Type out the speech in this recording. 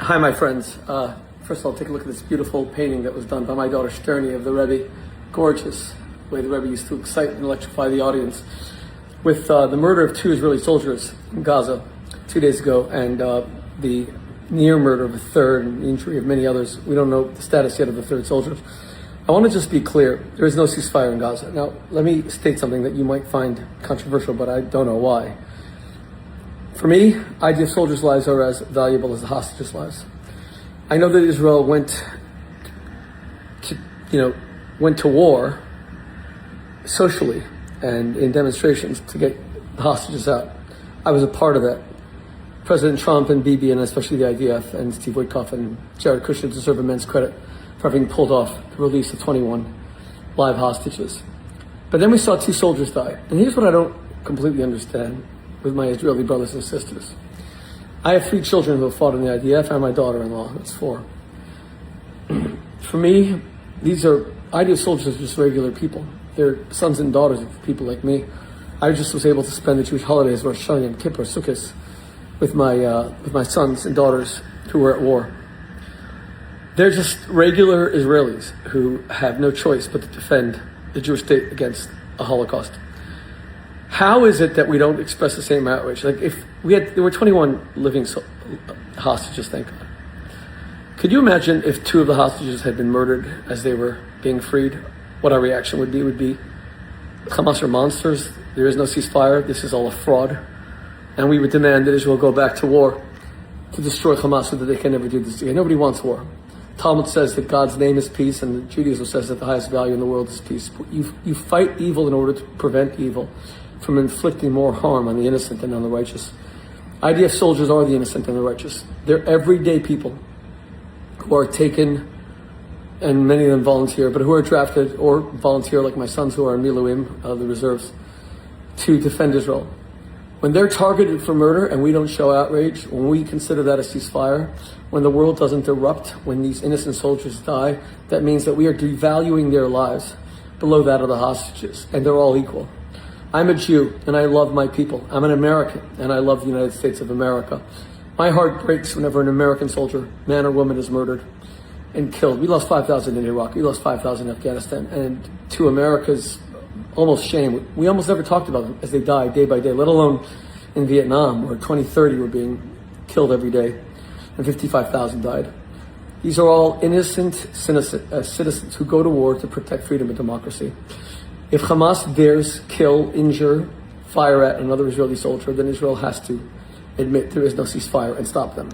Hi, my friends. First of all, take a look at this beautiful painting that was done by my daughter Shterni of the Rebbe. Gorgeous, the way the Rebbe used to excite and electrify the audience. With the murder of 2 Israeli soldiers in Gaza 2 days ago, and the near murder of a third and the injury of many others, we don't know the status yet of the 3rd soldier. I want to just be clear, there is no ceasefire in Gaza. Now, let me state something that you might find controversial, but I don't know why. For me, the idea of soldiers' lives are as valuable as the hostages' lives. I know that Israel went to war socially and in demonstrations to get the hostages out. I was a part of that. President Trump and Bibi, and especially the IDF and Steve Witkoff and Jared Kushner, deserve immense credit for having pulled off the release of 21 live hostages. But then we saw 2 soldiers die. And here's what I don't completely understand with my Israeli brothers and sisters. I have 3 children who have fought in the IDF and my daughter-in-law, that's 4. For me, these are IDF soldiers are just regular people. They're sons and daughters of people like me. I just was able to spend the Jewish holidays, Rosh Hashanah, Yom Kippur, Sukkot, with my sons and daughters who were at war. They're just regular Israelis who have no choice but to defend the Jewish state against a Holocaust. How is it that we don't express the same outrage? Like there were 21 living hostages, thank God. Could you imagine if 2 of the hostages had been murdered as they were being freed? What our reaction would be Hamas are monsters. There is no ceasefire. This is all a fraud. And we would demand that Israel go back to war to destroy Hamas so that they can never do this again. Nobody wants war. Talmud says that God's name is peace, and Judaism says that the highest value in the world is peace. You fight evil in order to prevent evil from inflicting more harm on the innocent and on the righteous. IDF soldiers are the innocent and the righteous. They're everyday people who are taken, and many of them volunteer, but who are drafted or volunteer, like my sons who are in Miluim, the reserves, to defend Israel. When they're targeted for murder and we don't show outrage, when we consider that a ceasefire, when the world doesn't erupt, when these innocent soldiers die, that means that we are devaluing their lives below that of the hostages, and they're all equal. I'm a Jew, and I love my people. I'm an American, and I love the United States of America. My heart breaks whenever an American soldier, man or woman, is murdered and killed. We lost 5,000 in Iraq. We lost 5,000 in Afghanistan. And to America's almost shame, we almost never talked about them as they died day by day, let alone in Vietnam, where 20, 30 were being killed every day, and 55,000 died. These are all innocent citizens who go to war to protect freedom and democracy. If Hamas dares kill, injure, fire at another Israeli soldier, then Israel has to admit there is no ceasefire and stop them.